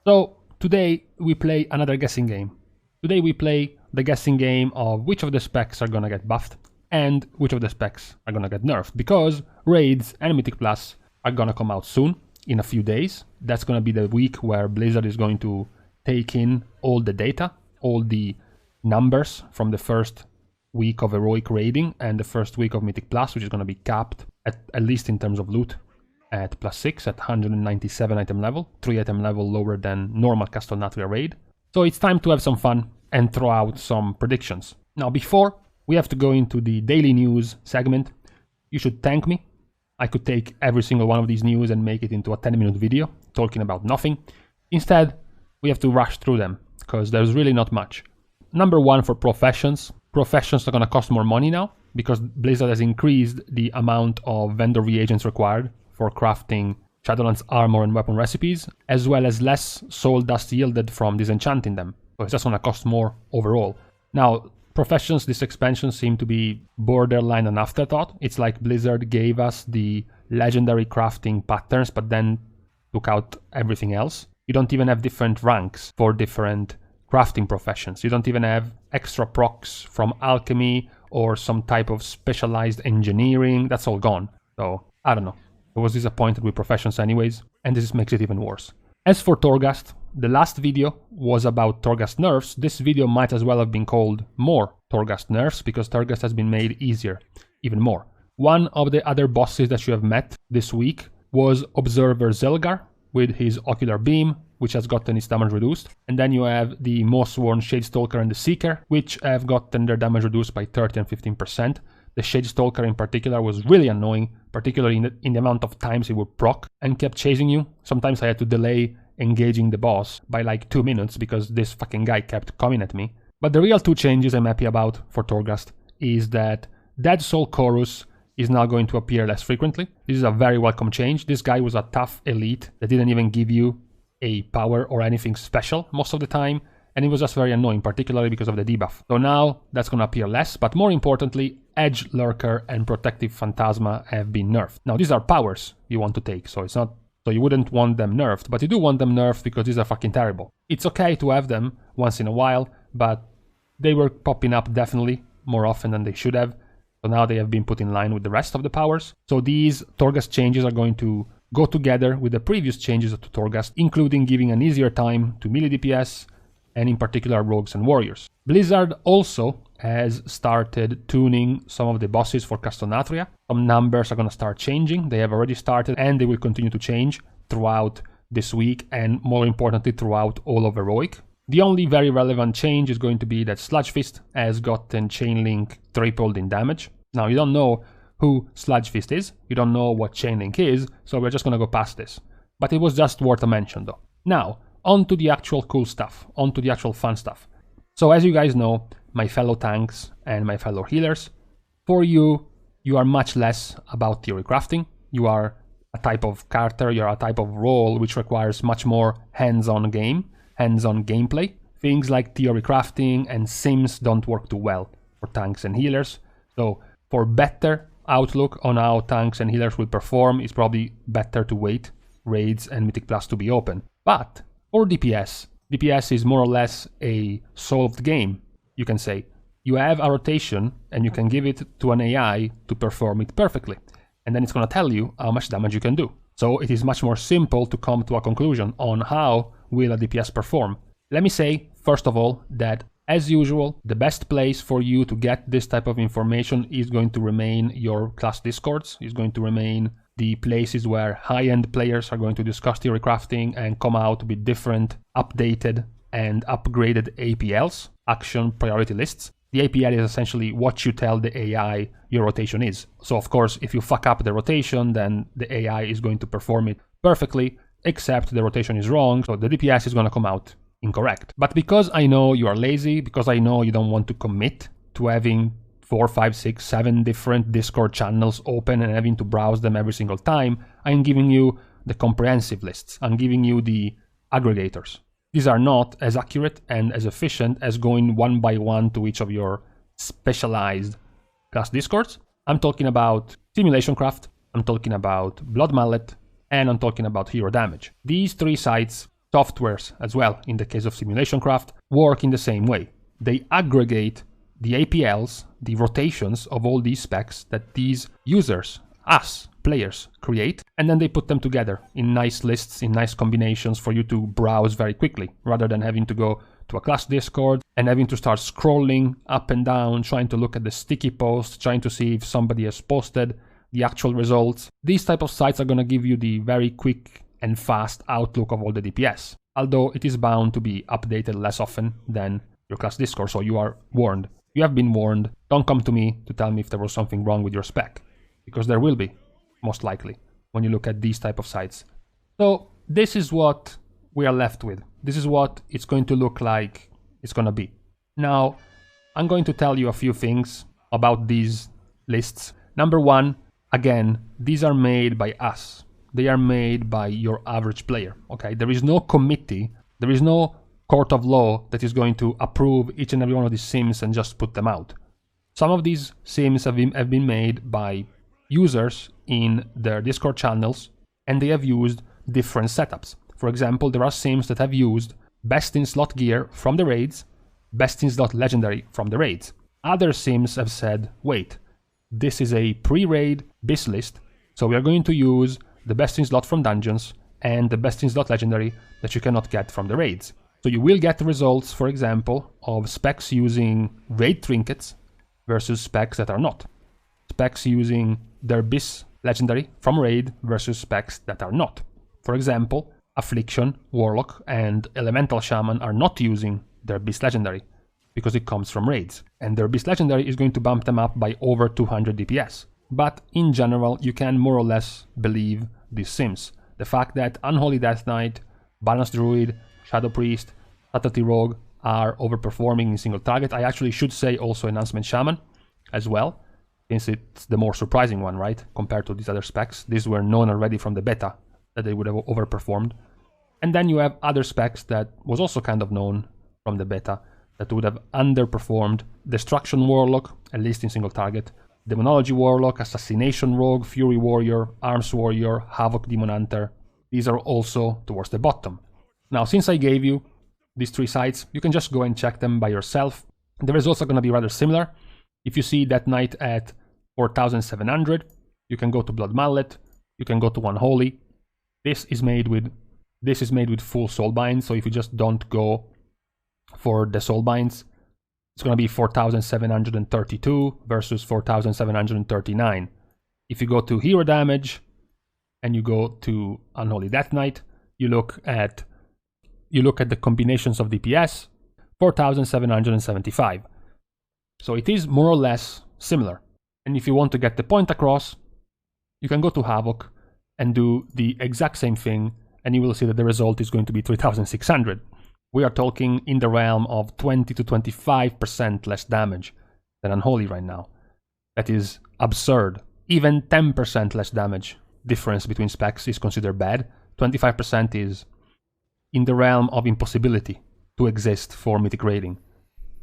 So today we play another guessing game. Today we play the guessing game of which of the specs are gonna get buffed and which of the specs are gonna get nerfed, because Raids and Mythic Plus are gonna come out soon, in a few days. That's gonna be the week where Blizzard is going to take in all the data, all the numbers from the first week of Heroic raiding and the first week of Mythic Plus, which is gonna be capped, at least in terms of loot, at +6 at 197 item level, 3 item level lower than normal Castellnatria raid. So it's time to have some fun and throw out some predictions. Now before we have to go into the daily news segment, you should thank me. I could take every single one of these news and make it into a 10-minute video talking about nothing. Instead, we have to rush through them because there's really not much. Number one, for professions. Professions are going to cost more money now because Blizzard has increased the amount of vendor reagents required for crafting Shadowlands armor and weapon recipes, as well as less soul dust yielded from disenchanting them. So it's just going to cost more overall. Now, professions, this expansion seem to be borderline an afterthought. It's like Blizzard gave us the legendary crafting patterns, but then took out everything else. You don't even have different ranks for different crafting professions. You don't even have extra procs from alchemy or some type of specialized engineering. That's all gone. So, I don't know. I was disappointed with professions anyways, and this makes it even worse. As for Torghast, the last video was about Torghast nerfs. This video might as well have been called more Torghast nerfs, because Torghast has been made easier, even more. One of the other bosses that you have met this week was Observer Zelgar with his Ocular Beam, which has gotten its damage reduced. And then you have the Mossworn Shadestalker and the Seeker, which have gotten their damage reduced by 30 and 15%. The Shadestalker in particular was really annoying, particularly in the amount of times it would proc and kept chasing you. Sometimes I had to delay engaging the boss by like 2 minutes because this fucking guy kept coming at me. But the real two changes I'm happy about for Torghast is that Dead Soul Chorus is now going to appear less frequently. This is a very welcome change. This guy was a tough elite that didn't even give you a power or anything special most of the time, and it was just very annoying, particularly because of the debuff. So now that's going to appear less, but more importantly, Edge Lurker and Protective Phantasma have been nerfed. Now these are powers you want to take, so it's not, so you wouldn't want them nerfed, but you do want them nerfed because these are fucking terrible. It's okay to have them once in a while, but they were popping up definitely more often than they should have. So now they have been put in line with the rest of the powers. So these Torghast changes are going to go together with the previous changes to Torghast, including giving an easier time to melee DPS, and in particular rogues and warriors. Blizzard also has started tuning some of the bosses for Castellnatria. Some numbers are going to start changing. They have already started, and they will continue to change throughout this week, and more importantly throughout all of Heroic. The only very relevant change is going to be that Sludge Fist has gotten Chainlink tripled in damage. Now you don't know who Sludge Fist is, you don't know what Chainlink is, so we're just going to go past this. But it was just worth a mention though. Now, on to the actual cool stuff, on to the actual fun stuff. So as you guys know, my fellow tanks and my fellow healers, for you, you are much less about theory crafting. You are a type of character, you're a type of role which requires much more hands-on game, hands-on gameplay. Things like theory crafting and sims don't work too well for tanks and healers. So for better outlook on how tanks and healers will perform, it's probably better to wait Raids and Mythic Plus to be open. But for DPS, DPS is more or less a solved game, you can say. You have a rotation and you can give it to an AI to perform it perfectly. And then it's going to tell you how much damage you can do. So it is much more simple to come to a conclusion on how will a DPS perform. Let me say, first of all, that as usual, the best place for you to get this type of information is going to remain your class discords, is going to remain the places where high-end players are going to discuss theory crafting and come out with different updated and upgraded APLs, action priority lists. The APL is essentially what you tell the AI your rotation is. So of course, if you fuck up the rotation, then the AI is going to perform it perfectly, except the rotation is wrong, so the DPS is going to come out incorrect. But because I know you are lazy, because I know you don't want to commit to having 4, 5, 6, 7 different Discord channels open and having to browse them every single time, I'm giving you the comprehensive lists. I'm giving you the aggregators. These are not as accurate and as efficient as going one by one to each of your specialized class discords. I'm talking about Simulation Craft, I'm talking about Blood Mallet, and I'm talking about Hero Damage. These 3 sites softwares as well, in the case of Simulation Craft, work in the same way. They aggregate the APLs, the rotations of all these specs that these users, us, players, create, and then they put them together in nice lists, in nice combinations for you to browse very quickly, rather than having to go to a class Discord and having to start scrolling up and down, trying to look at the sticky posts, trying to see if somebody has posted the actual results. These type of sites are going to give you the very quick and fast outlook of all the DPS, although it is bound to be updated less often than your class Discord, so you are warned. You have been warned. Don't come to me to tell me if there was something wrong with your spec, because there will be, most likely, when you look at these type of sites. So this is what we are left with. This is what it's going to look like it's going to be. Now, I'm going to tell you a few things about these lists. Number one, again, these are made by us. They are made by your average player, okay? There is no committee, there is no court of law that is going to approve each and every one of these sims and just put them out. Some of these sims have been made by users in their Discord channels, and they have used different setups. For example, there are sims that have used best in slot gear from the raids, best in slot legendary from the raids. Other sims have said, wait, this is a pre-raid BIS list, so we are going to use the best in slot from dungeons and the best in slot legendary that you cannot get from the raids. So you will get the results, for example, of specs using raid trinkets versus specs that are not. Specs using their BIS legendary from raid versus specs that are not. For example, Affliction, Warlock, and Elemental Shaman are not using their BIS legendary because it comes from raids. And their BIS legendary is going to bump them up by over 200 DPS. But in general, you can more or less believe these sims. The fact that Unholy Death Knight, Balanced Druid, Shadow Priest, Subtlety Rogue are overperforming in single target. I actually should say also Enhancement Shaman as well, since it's the more surprising one, right? Compared to these other specs. These were known already from the beta that they would have overperformed. And then you have other specs that was also kind of known from the beta that would have underperformed. Destruction Warlock, at least in single target. Demonology Warlock, Assassination Rogue, Fury Warrior, Arms Warrior, Havoc Demon Hunter. These are also towards the bottom. Now, since I gave you these three sites, you can just go and check them by yourself. The results are going to be rather similar. If you see that knight at 4,700, you can go to Blood Mallet, you can go to Unholy. This is made with full soul binds, so if you just don't go for the soul binds, it's going to be 4,732 versus 4,739. If you go to hero damage and you go to Unholy Death Knight, you look at the combinations of DPS, 4,775. So it is more or less similar. And if you want to get the point across, you can go to Havoc and do the exact same thing, and you will see that the result is going to be 3,600. We are talking in the realm of 20 to 25% less damage than Unholy right now. That is absurd. Even 10% less damage difference between specs is considered bad. 25% is in the realm of impossibility to exist for Mythic raiding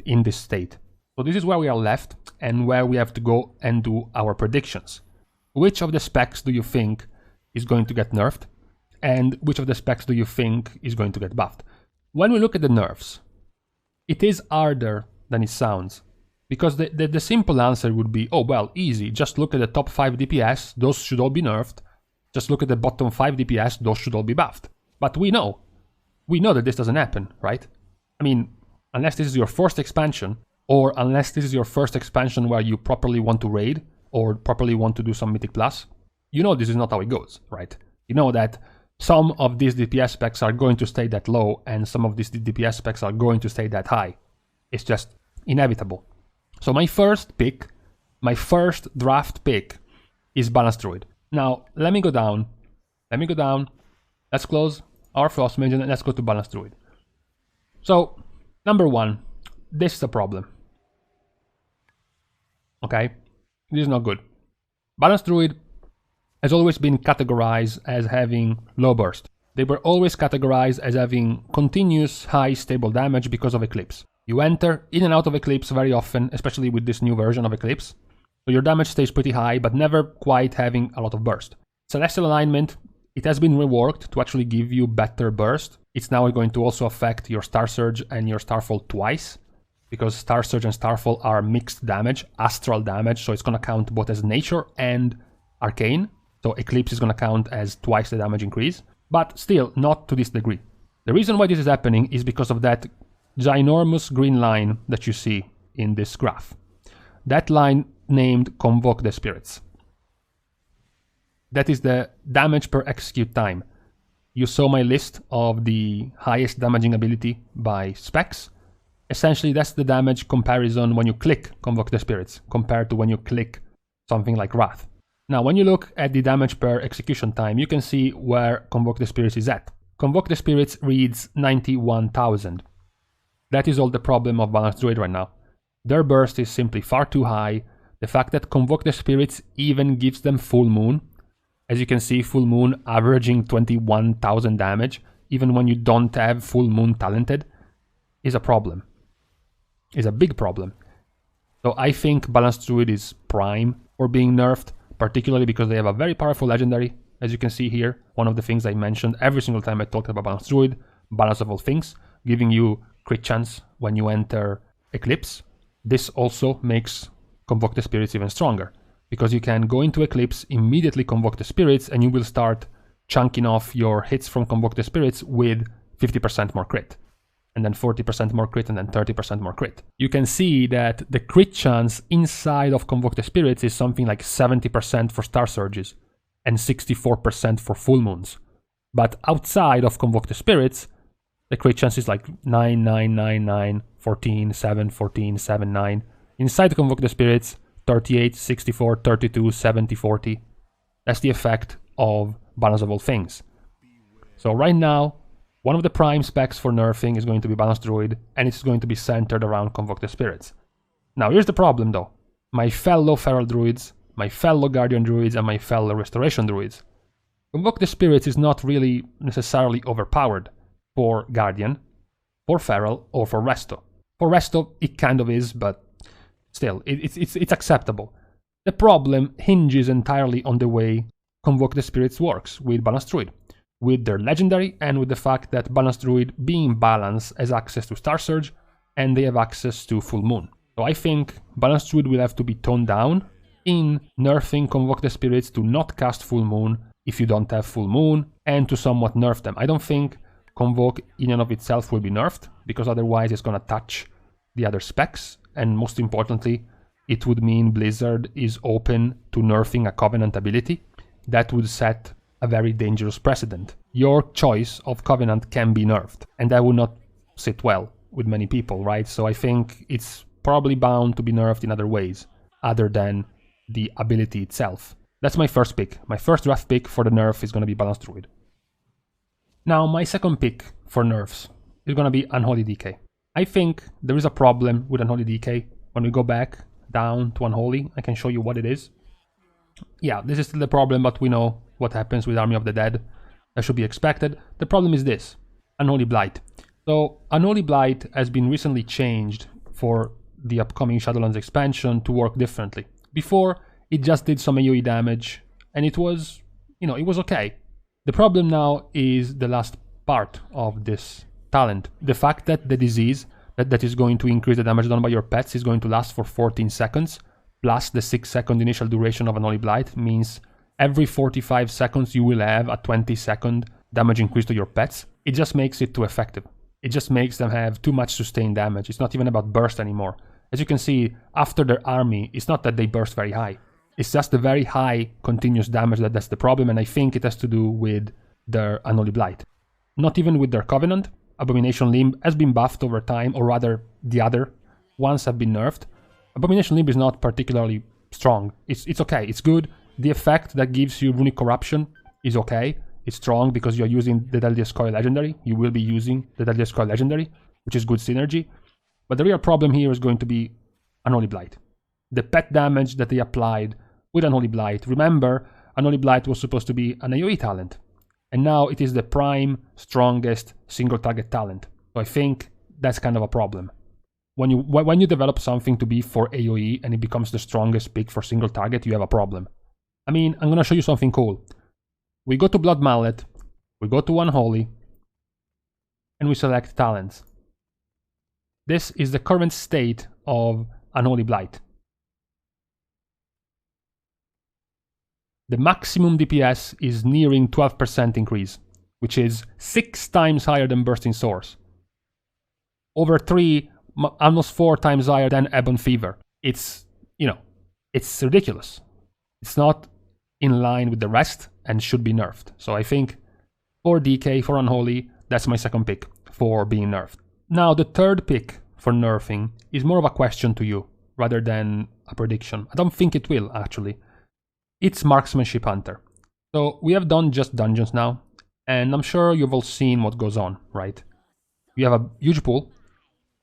in this state. So this is where we are left and where we have to go and do our predictions. Which of the specs do you think is going to get nerfed? And which of the specs do you think is going to get buffed? When we look at the nerfs, it is harder than it sounds. Because the simple answer would be, oh well, easy, just look at the top 5 DPS, those should all be nerfed. Just look at the bottom 5 DPS, those should all be buffed. But we know that this doesn't happen, right? I mean, unless this is your first expansion, or unless this is your first expansion where you properly want to raid, or properly want to do some Mythic Plus, you know this is not how it goes, right? You know that some of these DPS specs are going to stay that low, and some of these DPS specs are going to stay that high. It's just inevitable. So my first draft pick is Balanced Druid. Now, let me go down. Let's close our Frost Mage and let's go to Balanced Druid. So, number one, this is a problem. Okay? This is not good. Balanced Druid has always been categorized as having low burst. They were always categorized as having continuous high stable damage because of Eclipse. You enter in and out of Eclipse very often, especially with this new version of Eclipse. So your damage stays pretty high, but never quite having a lot of burst. Celestial Alignment It has been reworked to actually give you better burst. It's now going to also affect your Star Surge and your Starfall twice, because Star Surge and Starfall are mixed damage, astral damage, so it's going to count both as nature and arcane. So Eclipse is going to count as twice the damage increase, but still not to this degree. The reason why this is happening is because of that ginormous green line that you see in this graph. That line named Convoke the Spirits. That is the damage per execute time. You saw my list of the highest damaging ability by specs. Essentially, that's the damage comparison when you click Convoke the Spirits compared to when you click something like Wrath. Now, when you look at the damage per execution time, you can see where Convoke the Spirits is at. Convoke the Spirits reads 91,000. That is all the problem of Balanced Druid right now. Their burst is simply far too high. The fact that Convoke the Spirits even gives them Full Moon. As you can see, Full Moon averaging 21,000 damage, even when you don't have Full Moon talented, is a problem. Is a big problem. So I think Balanced Druid is prime for being nerfed, particularly because they have a very powerful legendary. As you can see here, one of the things I mentioned every single time I talked about Balanced Druid, Balance of All Things, giving you crit chance when you enter Eclipse. This also makes Convoke the Spirits even stronger, because you can go into Eclipse, immediately Convoke the Spirits, and you will start chunking off your hits from Convoke the Spirits with 50% more crit, and then 40% more crit, and then 30% more crit. You can see that the crit chance inside of Convoke the Spirits is something like 70% for Star Surges, and 64% for Full Moons. But outside of Convoke the Spirits, the crit chance is like 9, 9, 9, 9, 14, 7, 14, 7, 9. Inside Convoke the Spirits, 38, 64, 32, 70, 40. That's the effect of Balance of All Things. So right now, one of the prime specs for nerfing is going to be Balanced Druid, and it's going to be centered around Convoke the Spirits. Now here's the problem though. My fellow Feral Druids, my fellow Guardian Druids, and my fellow Restoration Druids. Convoke the Spirits is not really necessarily overpowered for Guardian, for Feral, or for Resto. For Resto, it kind of is, but still, it's acceptable. The problem hinges entirely on the way Convoke the Spirits works with Balanced Druid, with their legendary and with the fact that Balanced Druid, being balanced, has access to Star Surge and they have access to Full Moon. So I think Balanced Druid will have to be toned down in nerfing Convoke the Spirits to not cast Full Moon if you don't have Full Moon, and to somewhat nerf them. I don't think Convoke in and of itself will be nerfed, because otherwise it's gonna touch the other specs, and most importantly, it would mean Blizzard is open to nerfing a Covenant ability. That would set a very dangerous precedent. Your choice of Covenant can be nerfed, and that would not sit well with many people, right? So I think it's probably bound to be nerfed in other ways, other than the ability itself. That's my first pick. My first draft pick for the nerf is going to be Balanced Druid. Now, my second pick for nerfs is going to be Unholy DK. I think there is a problem with Unholy DK. When we go back down to Unholy, I can show you what it is. Yeah, this is still the problem, but we know what happens with Army of the Dead. That should be expected. The problem is this, Unholy Blight. So, Unholy Blight has been recently changed for the upcoming Shadowlands expansion to work differently. Before, it just did some AoE damage, and it was, it was okay. The problem now is the last part of this talent. The fact that the disease that is going to increase the damage done by your pets is going to last for 14 seconds, plus the 6-second initial duration of Unholy Blight means every 45 seconds you will have a 20-second damage increase to your pets. It just makes it too effective. It just makes them have too much sustained damage. It's not even about burst anymore. As you can see, after their army, it's not that they burst very high. It's just the very high continuous damage that's the problem, and I think it has to do with their Unholy Blight. Not even with their Covenant. Abomination Limb has been buffed over time, or rather, the other ones have been nerfed. Abomination Limb is not particularly strong. It's okay, it's good. The effect that gives you Runic Corruption is okay. It's strong because you're using the Deadliest Coil Legendary. You will be using the Deadliest Coil Legendary, which is good synergy. But the real problem here is going to be Unholy Blight. The pet damage that they applied with Unholy Blight. Remember, Unholy Blight was supposed to be an AoE talent. And now it is the prime, strongest, single target talent. So I think that's kind of a problem. When you develop something to be for AoE and it becomes the strongest pick for single target, you have a problem. I mean, I'm gonna show you something cool. We go to Blood Mallet, we go to Unholy, and we select Talents. This is the current state of Unholy Blight. The maximum DPS is nearing 12% increase, which is 6 times higher than Bursting Source. Over 3, almost 4 times higher than Ebon Fever. It's, you know, it's ridiculous. It's not in line with the rest and should be nerfed. So I think for DK, for Unholy, that's my second pick for being nerfed. Now the third pick for nerfing is more of a question to you rather than a prediction. I don't think it will, actually. It's Marksmanship Hunter. So we have done just dungeons now, and I'm sure you've all seen what goes on, right? You have a huge pool.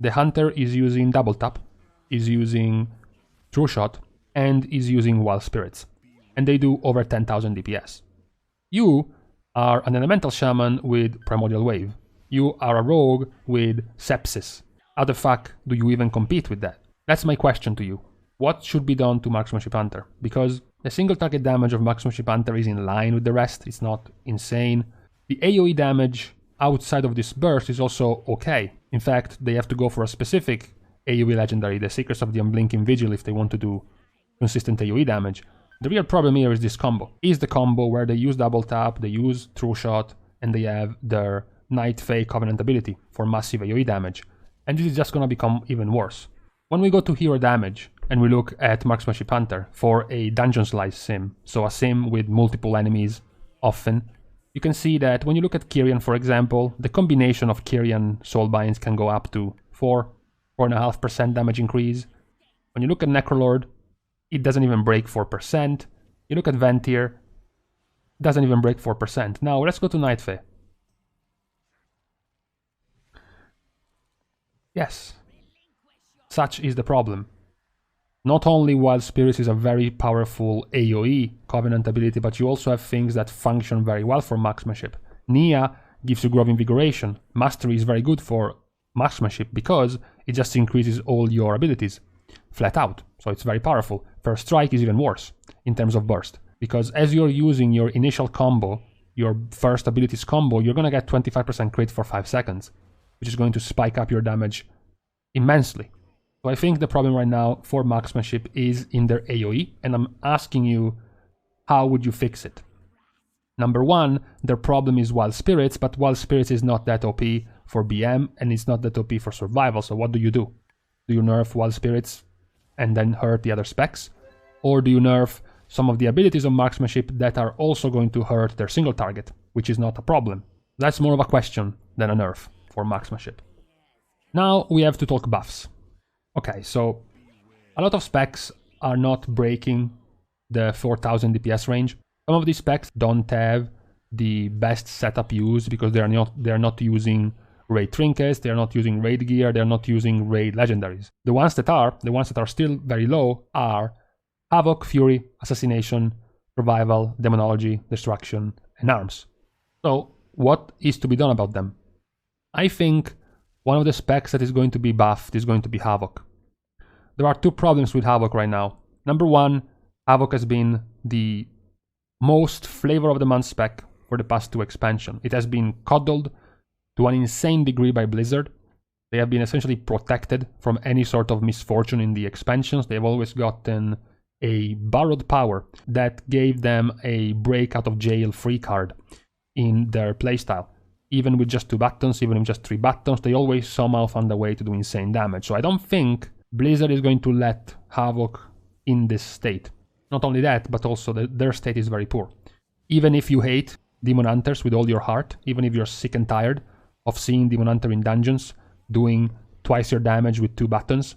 The Hunter is using Double Tap, is using True Shot, and is using Wild Spirits. And they do over 10,000 DPS. You are an Elemental Shaman with Primordial Wave. You are a Rogue with Sepsis. How the fuck do you even compete with that? That's my question to you. What should be done to Marksmanship Hunter? Because the single target damage of Marksmanship Hunter is in line with the rest, it's not insane. The AoE damage outside of this burst is also okay. In fact, they have to go for a specific AoE legendary, the Secrets of the Unblinking Vigil, if they want to do consistent AoE damage. The real problem here is this combo. Is the combo where they use Double Tap, they use True Shot, and they have their Night Fae Covenant ability for massive AoE damage. And this is just gonna become even worse. When we go to hero damage, and we look at Marksmanship Hunter for a dungeon slice sim, so a sim with multiple enemies often, you can see that when you look at Kyrian, for example, the combination of Kyrian Soulbinds can go up to 4.5% damage increase. When you look at Necrolord, it doesn't even break 4%. You look at Ventir, it doesn't even break 4%. Now let's go to Night Fae. Yes, such is the problem. Not only Wild Spirits is a very powerful AoE Covenant ability, but you also have things that function very well for marksmanship. Nia gives you Grove Invigoration. Mastery is very good for marksmanship because it just increases all your abilities flat out. So it's very powerful. First Strike is even worse in terms of burst, because as you're using your initial combo, your first abilities combo, you're going to get 25% crit for 5 seconds, which is going to spike up your damage immensely. So I think the problem right now for marksmanship is in their AoE, and I'm asking you, how would you fix it? Number one, their problem is Wild Spirits, but Wild Spirits is not that OP for BM, and it's not that OP for survival, so what do? Do you nerf Wild Spirits and then hurt the other specs? Or do you nerf some of the abilities of marksmanship that are also going to hurt their single target, which is not a problem? That's more of a question than a nerf for marksmanship. Now we have to talk buffs. Okay, so a lot of specs are not breaking the 4000 DPS range. Some of these specs don't have the best setup used because they are not using raid trinkets, they are not using raid gear, they are not using raid legendaries. The ones that are still very low are Havoc, Fury, Assassination, Revival, Demonology, Destruction, and Arms. So what is to be done about them? I think one of the specs that is going to be buffed is going to be Havoc. There are two problems with Havoc right now. Number one, Havoc has been the most flavor of the month spec for the past 2 expansions. It has been coddled to an insane degree by Blizzard. They have been essentially protected from any sort of misfortune in the expansions. They've always gotten a borrowed power that gave them a break out of jail free card in their playstyle. Even with just 2 buttons, even with just 3 buttons, they always somehow found a way to do insane damage. So I don't think Blizzard is going to let Havoc in this state. Not only that, but also their state is very poor. Even if you hate Demon Hunters with all your heart, even if you're sick and tired of seeing Demon Hunter in dungeons doing twice your damage with 2 buttons,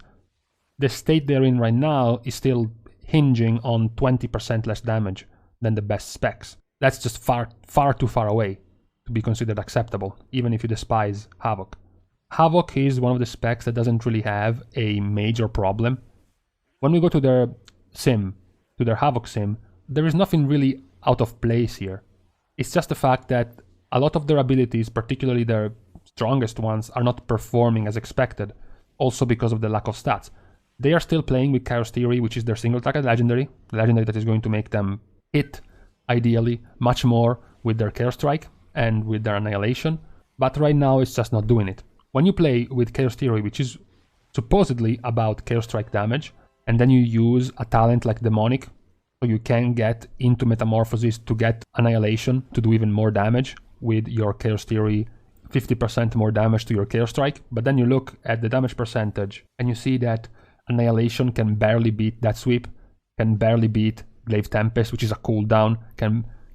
the state they're in right now is still hinging on 20% less damage than the best specs. That's just far too far away to be considered acceptable, even if you despise Havoc. Havoc is one of the specs that doesn't really have a major problem. When we go to their sim, to their Havoc sim, there is nothing really out of place here. It's just the fact that a lot of their abilities, particularly their strongest ones, are not performing as expected, also because of the lack of stats. They are still playing with Chaos Theory, which is their single target legendary, the legendary that is going to make them hit, ideally, much more with their Chaos Strike and with their Annihilation, but right now it's just not doing it. When you play with Chaos Theory, which is supposedly about Chaos Strike damage, and then you use a talent like Demonic, so you can get into Metamorphosis to get Annihilation to do even more damage with your Chaos Theory, 50% more damage to your Chaos Strike, but then you look at the damage percentage and you see that Annihilation can barely beat that sweep, can barely beat Glaive Tempest, which is a cooldown,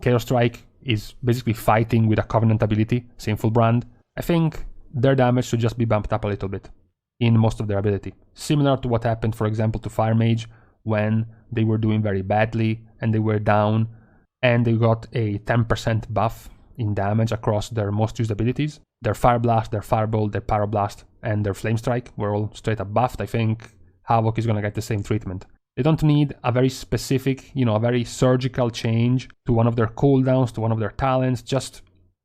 Chaos Strike is basically fighting with a Covenant ability, Sinful Brand. I think their damage should just be bumped up a little bit in most of their ability. Similar to what happened, for example, to Fire Mage when they were doing very badly and they were down and they got a 10% buff in damage across their most used abilities. Their Fire Blast, their Firebolt, their Pyroblast, and their Flame Strike were all straight up buffed. I think Havoc is going to get the same treatment. They don't need a very specific, a very surgical change to one of their cooldowns, to one of their talents, just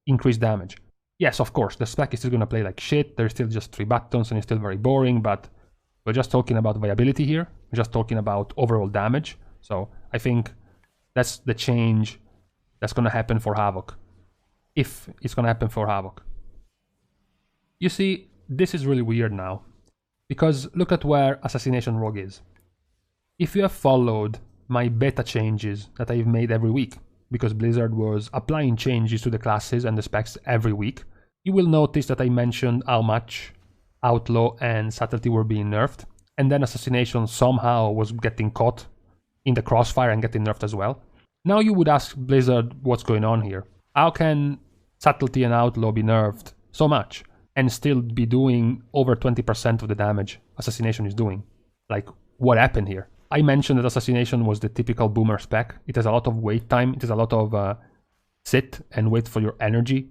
increase damage. Yes, of course, the spec is still going to play like shit, there's still just 3 buttons and it's still very boring, but we're just talking about viability here, we're just talking about overall damage, so I think that's the change that's going to happen for Havoc, if it's going to happen for Havoc. You see, this is really weird now, because look at where Assassination Rogue is. If you have followed my beta changes that I've made every week, because Blizzard was applying changes to the classes and the specs every week, you will notice that I mentioned how much Outlaw and Subtlety were being nerfed, and then Assassination somehow was getting caught in the crossfire and getting nerfed as well. Now you would ask Blizzard what's going on here. How can Subtlety and Outlaw be nerfed so much and still be doing over 20% of the damage Assassination is doing? Like, what happened here? I mentioned that Assassination was the typical boomer spec. It has a lot of wait time, it has a lot of sit and wait for your energy.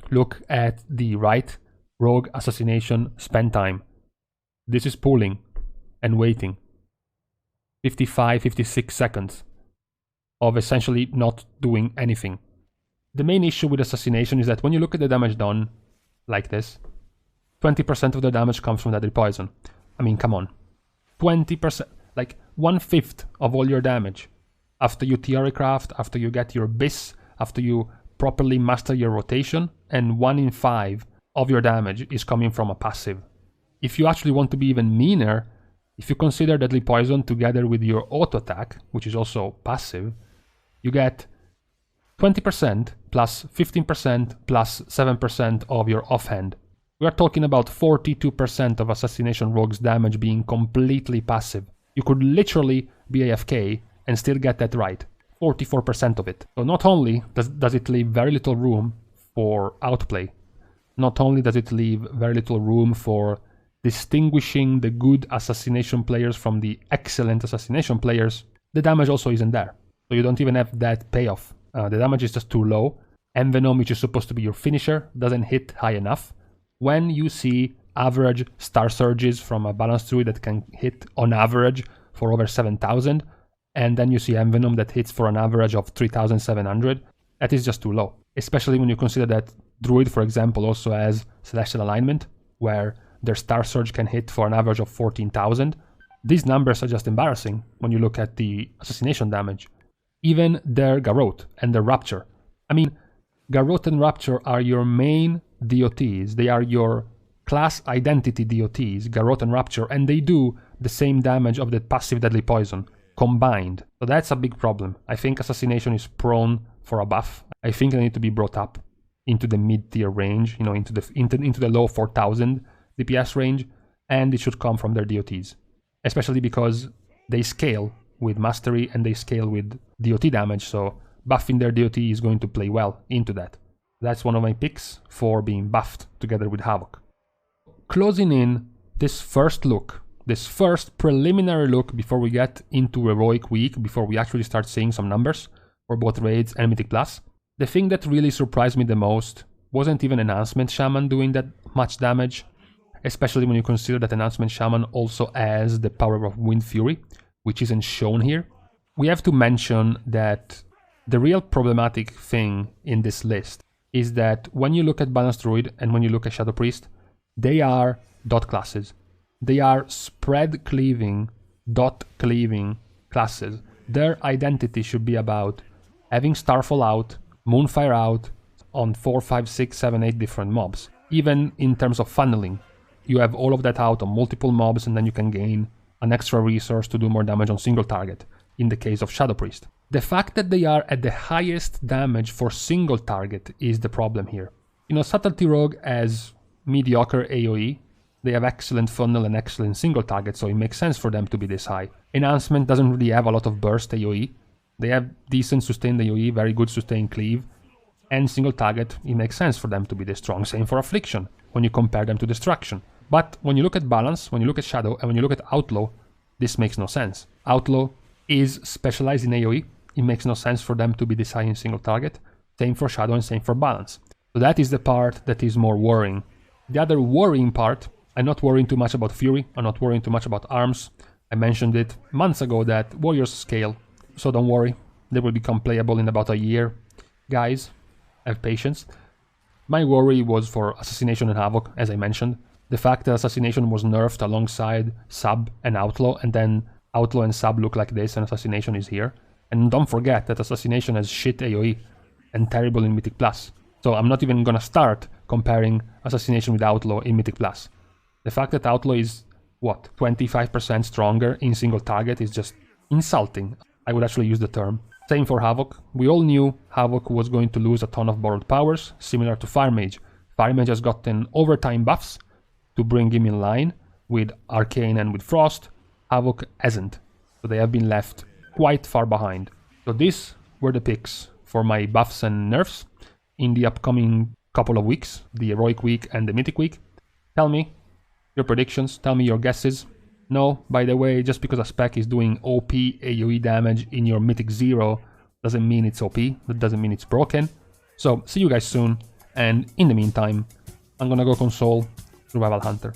Look at the right, Rogue, Assassination, spend time. This is pulling and waiting. 55, 56 seconds of essentially not doing anything. The main issue with Assassination is that when you look at the damage done like this, 20% of the damage comes from Deadly Poison. I mean, come on. 20%, like 1/5 of all your damage. After you Theorycraft, after you get your BIS, after you properly master your rotation, and 1 in 5 of your damage is coming from a passive. If you actually want to be even meaner, if you consider Deadly Poison together with your auto attack, which is also passive, you get 20% plus 15% plus 7% of your offhand. We are talking about 42% of Assassination Rogue's damage being completely passive. You could literally be AFK and still get that right. 44% of it. So not only does it leave very little room for outplay, not only does it leave very little room for distinguishing the good Assassination players from the excellent Assassination players, the damage also isn't there. So you don't even have that payoff. The damage is just too low. Envenom, which is supposed to be your finisher, doesn't hit high enough. When you see average Star Surges from a Balanced Druid that can hit on average for over 7,000, and then you see Envenom that hits for an average of 3,700, that is just too low. Especially when you consider that Druid, for example, also has Celestial Alignment, where their Star Surge can hit for an average of 14,000. These numbers are just embarrassing when you look at the Assassination damage. Even their Garrote and their Rapture. I mean, Garrote and Rapture are your main DOTs. They are your class identity DOTs, Garrote and Rapture, and they do the same damage of the passive Deadly Poison combined. So that's a big problem. I think Assassination is prone for a buff. I think they need to be brought up into the mid-tier range, into the low 4,000 DPS range, and it should come from their DOTs. Especially because they scale with Mastery and they scale with DOT damage, so buffing their DOT is going to play well into that. That's one of my picks for being buffed together with Havoc. Closing in this first look, this first preliminary look before we get into Heroic Week, before we actually start seeing some numbers for both Raids and Mythic Plus, the thing that really surprised me the most wasn't even Enhancement Shaman doing that much damage, especially when you consider that Enhancement Shaman also has the power of Wind Fury, which isn't shown here. We have to mention that the real problematic thing in this list is that when you look at Balanced Druid and when you look at Shadow Priest, they are dot classes. They are spread cleaving, dot cleaving classes. Their identity should be about having Starfall out, Moonfire out on 4, 5, 6, 7, 8 different mobs. Even in terms of funneling, you have all of that out on multiple mobs and then you can gain an extra resource to do more damage on single target, in the case of Shadow Priest. The fact that they are at the highest damage for single target is the problem here. You know, Subtlety Rogue has mediocre AoE, they have excellent funnel and excellent single target, so it makes sense for them to be this high. Enhancement doesn't really have a lot of burst AoE, they have decent sustained AoE, very good sustained cleave, and single target, it makes sense for them to be this strong. Same for Affliction, when you compare them to Destruction. But when you look at Balance, when you look at Shadow, and when you look at Outlaw, this makes no sense. Outlaw is specialized in AoE, it makes no sense for them to be this high in single target. Same for Shadow and same for Balance. So that is the part that is more worrying. The other worrying part, I'm not worrying too much about Fury, I'm not worrying too much about Arms. I mentioned it months ago that Warriors scale, so don't worry, they will become playable in about a year. Guys, have patience. My worry was for Assassination and Havoc, as I mentioned. The fact that Assassination was nerfed alongside Sub and Outlaw, and then Outlaw and Sub look like this and Assassination is here. And don't forget that Assassination has shit AoE and terrible in Mythic Plus. So I'm not even gonna start comparing Assassination with Outlaw in Mythic Plus. The fact that Outlaw is, what, 25% stronger in single target is just insulting. I would actually use the term. Same for Havoc. We all knew Havoc was going to lose a ton of borrowed powers, similar to Fire Mage. Fire Mage has gotten overtime buffs to bring him in line with Arcane and with Frost. Havoc hasn't, so they have been left quite far behind. So these were the picks for my buffs and nerfs in the upcoming couple of weeks, the Heroic Week and the Mythic Week. Tell me your predictions, tell me your guesses. No, by the way, just because a spec is doing OP AoE damage in your Mythic 0 doesn't mean it's OP, that doesn't mean it's broken. So see you guys soon, and in the meantime, I'm gonna go console Survival Hunter.